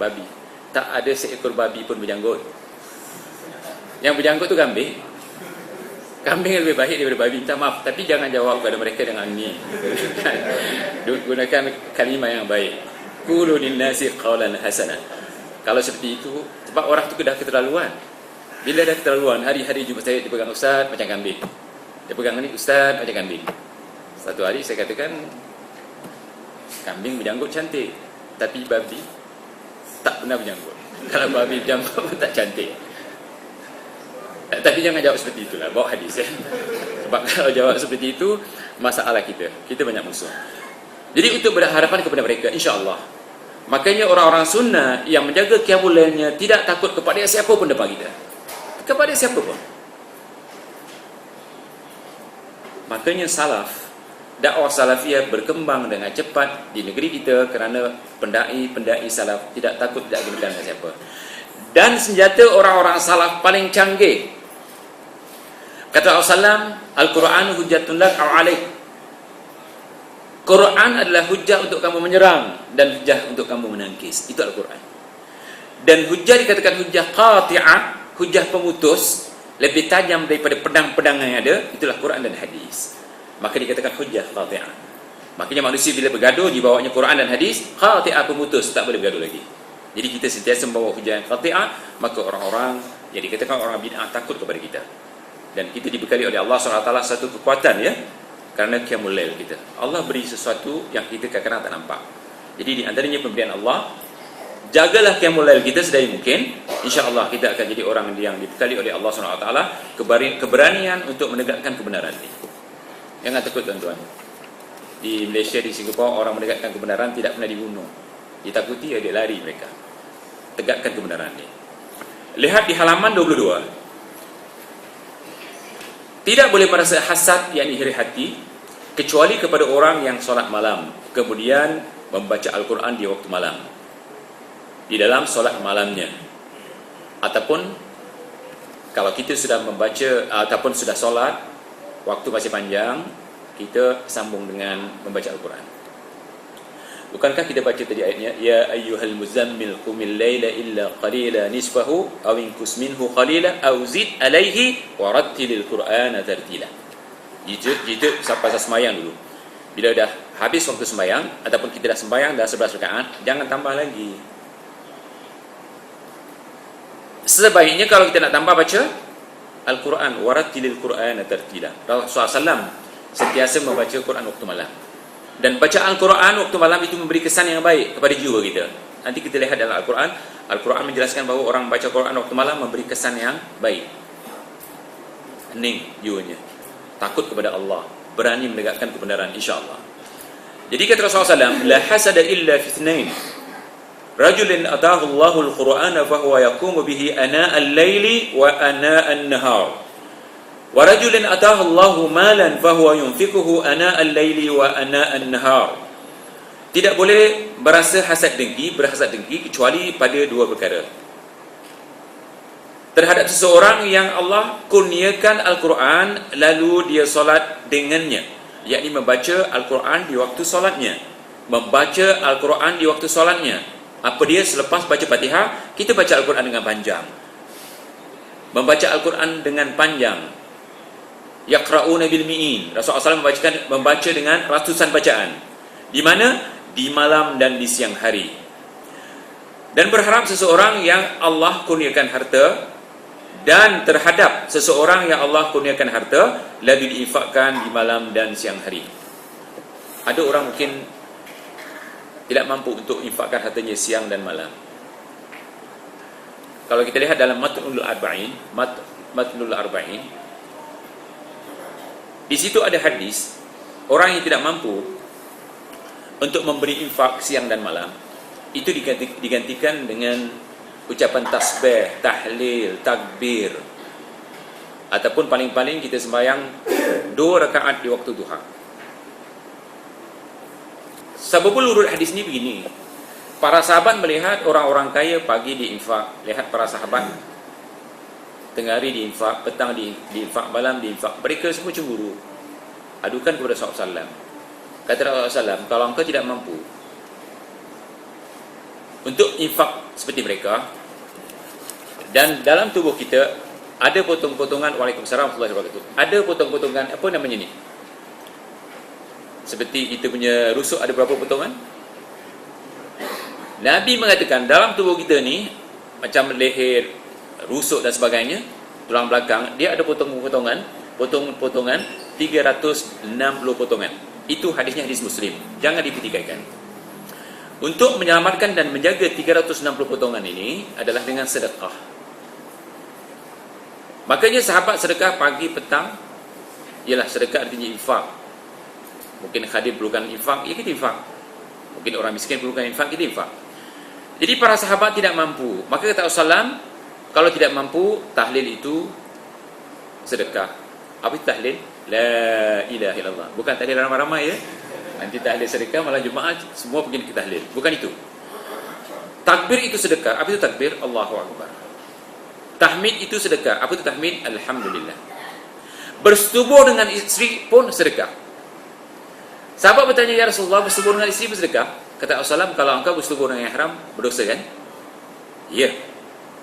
babi. Tak ada seekor babi pun berjanggut. Yang berjanggut tu kambing. Kambing lebih baik daripada babi. Minta maaf, tapi jangan jawab kepada mereka dengan ni. Gunakan kalimah yang baik. Qulu linnasi qawlan hasana. Kalau seperti itu, sebab orang tu dah keterlaluan. Bila dah keterlaluan, hari-hari jumpa saya, dia pegang ustaz macam kambing. Dia pegang ni ustaz macam kambing. Satu hari saya katakan, kambing berjanggut cantik, tapi babi tak pernah berjanggut. Kalau babi berjanggut pun tak cantik. Tapi jangan jawab seperti itulah, bawa hadis ya. Sebab kalau jawab seperti itu, masalah kita banyak musuh. Jadi untuk berharapan kepada mereka, insya-Allah. Makanya orang-orang sunnah yang menjaga qiyamul lailnya tidak takut kepada siapa pun depan kita. Kepada siapa pun. Makanya salaf, dakwah salafiyah berkembang dengan cepat di negeri kita kerana pendai-pendai salaf tidak takut, tidak gentar dengan siapa. Dan senjata orang-orang salaf paling canggih, kata Rasulullah, Al-Quran hujjatun lak aw alaik. Quran adalah hujjah untuk kamu menyerang dan hujjah untuk kamu menangkis. Itu Al-Quran. Dan hujjah dikatakan hujjah qati'ah, hujjah pemutus, lebih tajam daripada pedang-pedang yang ada. Itulah Quran dan hadis. Maka dikatakan hujjah qati'ah. Makanya manusia bila bergaduh, dibawanya Quran dan hadis, qati'ah pemutus, tak boleh bergaduh lagi. Jadi kita sentiasa membawa hujjah yang qati'ah, maka orang-orang yang dikatakan orang bid'ah takut kepada kita. Dan kita dibekali oleh Allah SWT satu kekuatan ya, kerana qiyamul lail kita. Allah beri sesuatu yang kita kadang-kadang tak nampak. Jadi di antaranya pemberian Allah, jagalah qiyamul lail kita sedaya mungkin. InsyaAllah kita akan jadi orang yang dibekali oleh Allah SWT keberanian untuk menegakkan kebenaran ini. Jangan takut tuan-tuan. Di Malaysia, di Singapura, orang menegakkan kebenaran tidak pernah dibunuh. Ditakuti, dia lari mereka. Tegakkan kebenaran ini. Lihat di halaman 22. Tidak boleh merasa hasad, yakni iri hati, kecuali kepada orang yang solat malam, kemudian membaca Al-Quran di waktu malam, di dalam solat malamnya. Ataupun kalau kita sudah membaca ataupun sudah solat, waktu masih panjang, kita sambung dengan membaca Al-Quran. Bukankah kita baca tadi ayatnya, ya ayyuhal muzammil qumil laila illa qalila nisfahu aw inqus minhu qalila aw zid alaihi wa rattilil qur'ana tartila. Itu sampai sembahyang dulu. Bila dah habis waktu sembahyang ataupun kita dah sembahyang dah 11 rakaat, jangan tambah lagi. Sebaiknya kalau kita nak tambah, baca Al-Quran, wa rattilil qur'ana tartila. Rasulullah SAW sentiasa membaca Quran waktu malam. Dan baca Al-Quran waktu malam itu memberi kesan yang baik kepada jiwa kita. Nanti kita lihat dalam Al-Quran, Al-Quran menjelaskan bahawa orang baca Quran waktu malam memberi kesan yang baik. Hening jiwanya, takut kepada Allah, berani menegakkan kebenaran, insya-Allah. Jadi kata Rasulullah SAW, la hasada illa fi ithnain, rajulin atahu Allahu al-Qur'ana fa huwa yaqumu bihi ana al-laili wa ana an-nahar. Wa rajulin atahu Allahu malan fa huwa yunfiquhu ana al-laili wa ana an-nahar. Tidak boleh berasa berhasad dengki kecuali pada dua perkara. Terhadap seseorang yang Allah kurniakan Al-Quran lalu dia solat dengannya, yakni membaca Al-Quran di waktu solatnya. Membaca Al-Quran di waktu solatnya. Apa dia? Selepas baca Fatihah, kita baca Al-Quran dengan panjang. Membaca Al-Quran dengan panjang. Yaqra'una bil mi'in. Rasulullah SAW membaca dengan ratusan bacaan. Di mana? Di malam dan di siang hari. Dan berharap seseorang yang Allah kurniakan harta, dan terhadap seseorang yang Allah kurniakan harta lalu diinfakkan di malam dan siang hari. Ada orang mungkin tidak mampu untuk infakkan hartanya siang dan malam. Kalau kita lihat dalam Matnul Arba'in, di situ ada hadis, orang yang tidak mampu untuk memberi infak siang dan malam, itu digantikan dengan ucapan tasbih, tahlil, takbir, ataupun paling-paling kita sembahyang 2 rakaat di waktu duha. Sebabul urut hadis ini begini, para sahabat melihat orang-orang kaya pagi diinfak, lihat para sahabat tengah hari diinfak, petang diinfak, malam diinfak. Mereka semua cemburu. Adukan kepada Rasulullah SAW. Kata Rasulullah SAW, kalau engkau tidak mampu untuk infak seperti mereka. Dan dalam tubuh kita ada potong-potongan, waalaikumsalam warahmatullahi wabarakatuh, ada potong-potongan, apa namanya ni, seperti kita punya rusuk ada berapa potongan. Nabi mengatakan dalam tubuh kita ni, macam leher, rusuk dan sebagainya, tulang belakang, dia ada potong-potongan 360 potongan. Itu hadisnya hadis Muslim, jangan dipertikaikan. Untuk menyelamatkan dan menjaga 360 potongan ini adalah dengan sedekah. Makanya sahabat sedekah pagi petang, ialah sedekah artinya infak. Mungkin khadim perlukan infak, ya kita infak. Mungkin orang miskin perlukan infak, kita infak. Jadi para sahabat tidak mampu, maka kata Rasulullah, kalau tidak mampu, tahlil itu sedekah. Apa itu tahlil? La ilaha illallah. Bukan tahlil ramai-ramai ya. Nanti tahlil sedekah malah jemaah semua pergi ke tahlil. Bukan itu. Takbir itu sedekah. Apa itu takbir? Allahu Akbar. Tahmid itu sedekah. Apa itu tahmid? Alhamdulillah. Bersetubuh dengan isteri pun sedekah. Sahabat bertanya, ya Rasulullah, bersetubuh dengan isteri pun sedekah? Kata Rasulullah, kalau engkau bersetubuh dengan yang haram, berdosa kan? Ya.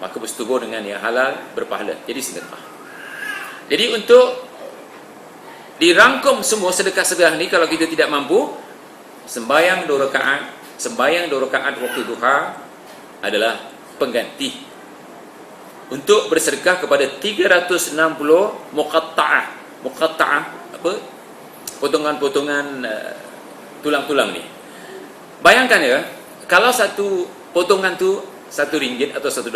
Maka bersetubuh dengan yang halal, berpahala. Jadi sedekah. Jadi untuk dirangkum semua sedekah-sedekah ni, kalau kita tidak mampu, sembahyang 2 rakaat waktu duha adalah pengganti untuk bersedekah kepada 360 muqatta'ah apa? Potongan-potongan tulang-tulang ni. Bayangkan ya, kalau satu potongan tu RM1 atau $1,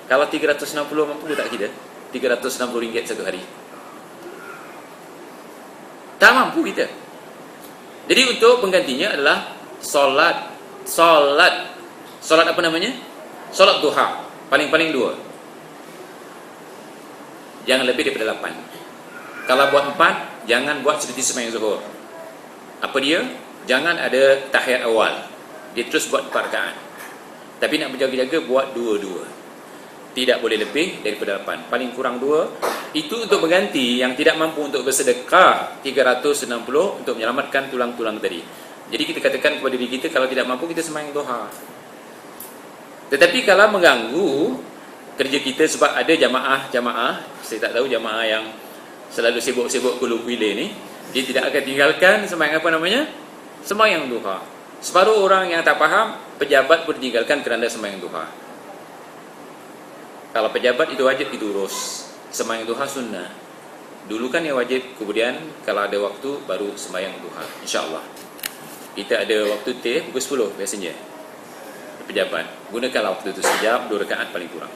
kalau 360 mampu tak kita? RM360 satu hari. Tak mampu kita. Jadi untuk penggantinya adalah solat apa namanya? Solat duha, paling-paling 2. Jangan lebih daripada 8. Kalau buat 4, jangan buat seperti sembahyang zuhur. Apa dia? Jangan ada tahiyat awal. Dia terus buat 4 rakaat. Tapi nak berjaga-jaga buat 2-2. Tidak boleh lebih daripada 8. Paling kurang 2. Itu untuk mengganti yang tidak mampu untuk bersedekah 360 untuk menyelamatkan tulang-tulang tadi. Jadi kita katakan kepada diri kita, kalau tidak mampu kita sembahyang duha. Tetapi kalau mengganggu kerja kita, sebab ada jamaah, saya tak tahu jamaah yang selalu sibuk-sibuk kulu-kuile ni, dia tidak akan tinggalkan sembahyang apa namanya? Sembahyang duha. Separuh orang yang tak faham, pejabat pun tinggalkan kerana sembahyang duha. Kalau pejabat itu wajib diurus. Sembahyang duha sunnah. Dulu kan yang wajib, kemudian kalau ada waktu baru sembahyang duha. InsyaAllah. Kita ada waktu pukul 10 biasanya. Pejabat, gunakanlah waktu itu sekejap, 2 rakaat paling kurang.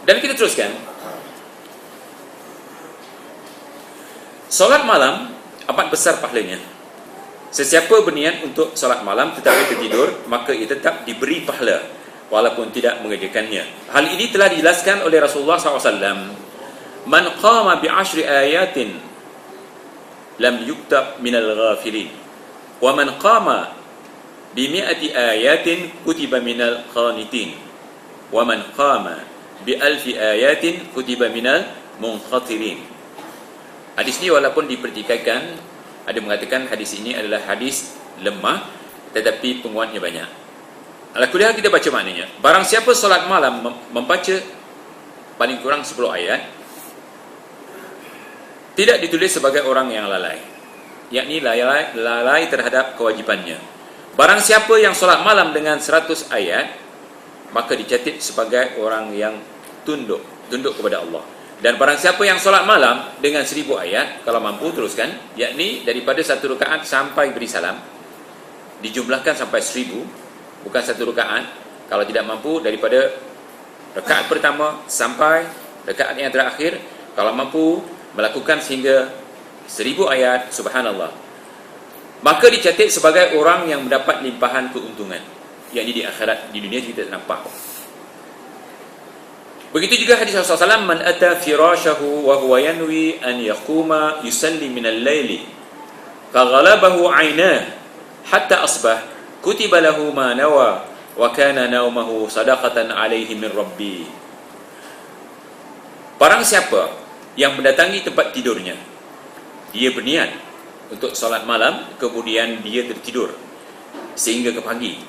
Dan kita teruskan. Solat malam amat besar pahalanya. Sesiapa berniat untuk solat malam tetapi tertidur, maka ia tetap diberi pahala walaupun tidak mengerjakannya. Hal ini telah dijelaskan oleh Rasulullah SAW. Man qama bi 10 ayatin lam yuktab minal ghafilin. Wa man qama bi 100 ayatin kutiba minal qanitin. Wa man qama bi 1000 ayatin kutiba minal munqatirin. Hadis ini walaupun dipertikaikan, ada mengatakan hadis ini adalah hadis lemah tetapi penguatnya banyak. Ala kulli hal kita baca maknanya. Barang siapa solat malam membaca paling kurang 10 ayat, tidak ditulis sebagai orang yang lalai, yakni lalai terhadap kewajipannya. Barang siapa yang solat malam dengan 100 ayat, maka dicatat sebagai orang yang tunduk kepada Allah. Dan barang siapa yang solat malam dengan 1000 ayat, kalau mampu teruskan, yakni daripada 1 rakaat sampai beri salam, dijumlahkan sampai 1000, bukan 1 rakaat. Kalau tidak mampu, daripada rakaat pertama sampai rakaat yang terakhir, kalau mampu melakukan sehingga 1000 ayat, subhanallah, maka dicatat sebagai orang yang mendapat limpahan keuntungan, yakni di akhirat. Di dunia kita tak nampak. Begitu juga hadis Rasulullah SAW, man ata firashahu wa huwa yanwi an yaquma yusalli min al-laili faghalabahu 'ainah hatta asbah kutiba lahu ma nawa wa kana naumahu sadaqatan 'alaihi min rabbi. Barang siapa yang mendatangi tempat tidurnya, dia berniat untuk solat malam, kemudian dia tertidur sehingga ke pagi,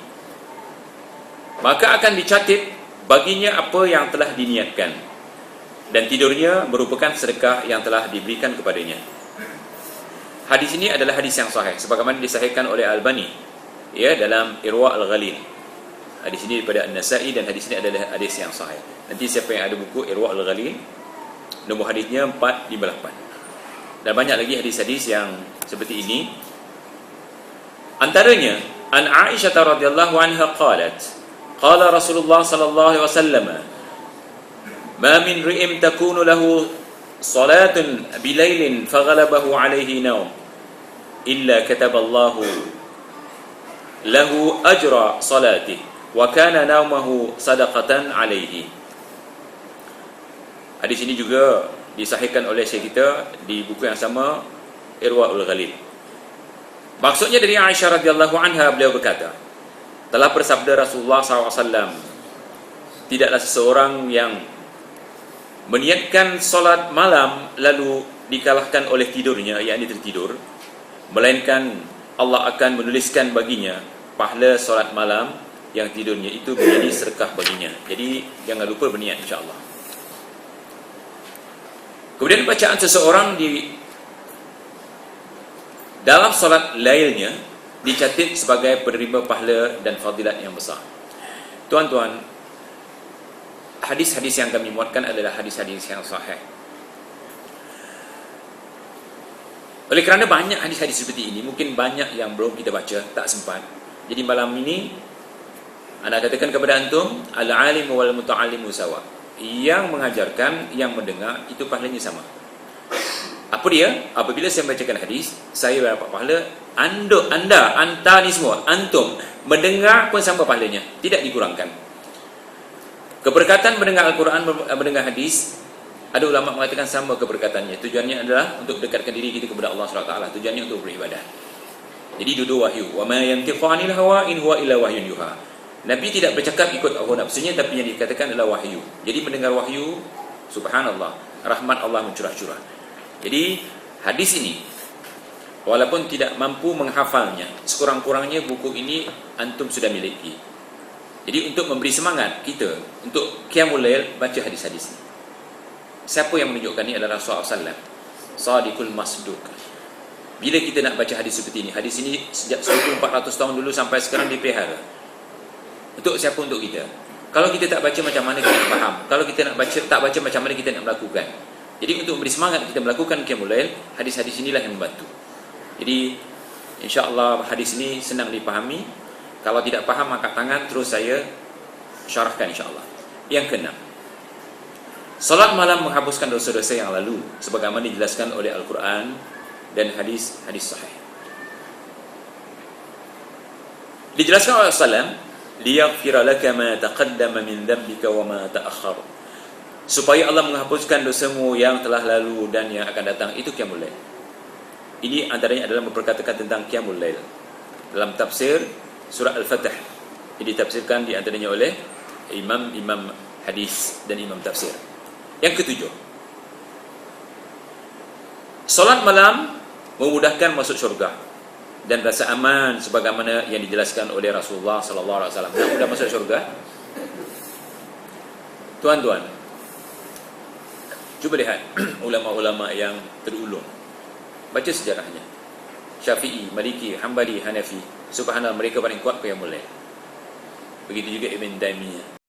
maka akan dicatat baginya apa yang telah diniatkan, dan tidurnya merupakan sedekah yang telah diberikan kepadanya. Hadis ini adalah hadis yang sahih sebagaimana disahihkan oleh Albani ya dalam Irwa Al-Ghalil. Hadis ini daripada An-Nasa'i dan hadis ini adalah hadis yang sahih. Nanti siapa yang ada buku Irwa Al-Ghalil, nombor hadisnya 458. Dan banyak lagi hadis-hadis yang seperti ini. Antaranya an Aisyah radhiyallahu anha qalat, qala Rasulullah sallallahu alaihi wasallam, ma min ri'im takunu lahu salatun bilailin faghalabahu alaihi naum illa kataballahu lahu ajra salatih wa kana naumahu sadaqatan alaihi. Hadis ini juga disahihkan oleh Syekh kita di buku yang sama, Irwaul Ghalil. Maksudnya dari Aisyah radhiyallahu anha, beliau berkata, telah bersabda Rasulullah SAW, tidaklah seseorang yang meniatkan solat malam lalu dikalahkan oleh tidurnya, yakni tertidur, melainkan Allah akan menuliskan baginya pahala solat malam yang tidurnya itu menjadi sedekah baginya. Jadi jangan lupa berniat, insya-Allah. Kemudian bacaan seseorang di dalam solat lailnya dicatat sebagai penerima pahala dan fadilat yang besar. Tuan-tuan, hadis-hadis yang kami muatkan adalah hadis-hadis yang sahih. Oleh kerana banyak hadis-hadis seperti ini, mungkin banyak yang belum kita baca, tak sempat. Jadi malam ini ana katakan kepada antum, al-alim wal muta'allimu sawa. Yang mengajarkan, yang mendengar, itu pahalanya sama. Apa dia? Apabila saya membacakan hadis, saya dapat pahala. Anda ni semua, antum mendengar pun sama pahalanya, tidak dikurangkan. Keberkatan mendengar Al-Quran, mendengar hadis, ada ulama mengatakan sama keberkatannya. Tujuannya adalah untuk dekatkan diri kita kepada Allah SWT. Tujuannya untuk beribadah. Jadi duduk wahyu. Wa ma yantiqu 'anil hawa in huwa illa wahyun yuha. Nabi tidak bercakap ikut hawa nafsunya, tapi yang dikatakan adalah wahyu. Jadi mendengar wahyu, subhanallah, rahmat Allah mencurah-curah. Jadi hadis ini, walaupun tidak mampu menghafalnya, sekurang-kurangnya buku ini antum sudah miliki. Jadi untuk memberi semangat kita untuk qiyamul lail, baca hadis-hadis ini. Siapa yang menunjukkan ini adalah Rasulullah SAW, Sadiqul Masduq. Bila kita nak baca hadis seperti ini, hadis ini sejak 1400 tahun dulu sampai sekarang dipelihara. Untuk siapa? Untuk kita. Kalau kita tak baca, macam mana kita nak faham? Kalau kita nak baca, tak baca, macam mana kita nak melakukan? Jadi untuk memberi semangat kita melakukan qiyamul lail, hadis-hadis inilah yang membantu. Jadi insya-Allah hadis ini senang dipahami. Kalau tidak faham, angkat tangan, terus saya syarahkan insya-Allah. Yang keenam, salat malam menghapuskan dosa-dosa yang lalu, sebagaimana dijelaskan oleh Al-Quran dan hadis-hadis sahih. Dijelaskan oleh Rasulullah, liyaghfira laka ma taqaddama min dhanbika wa ma ta'akhkhar, supaya Allah menghapuskan dosamu yang telah lalu dan yang akan datang. Itu qiyamul lail. Ini antaranya adalah memperkatakan tentang qiyamul lail. Dalam tafsir surah Al-Fatih, ini ditafsirkan di antaranya oleh imam hadis dan imam tafsir. Yang ketujuh, solat malam memudahkan masuk syurga dan rasa aman, sebagaimana yang dijelaskan oleh Rasulullah sallallahu alaihi wasallam. Sudah masuk syurga. Tuan-tuan, cuba lihat ulama-ulama yang terulung. Baca sejarahnya. Syafi'i, Maliki, Hambali, Hanafi. Subhanallah, mereka paling kuat qiyamul lail. Begitu juga Ibn Taimiyah.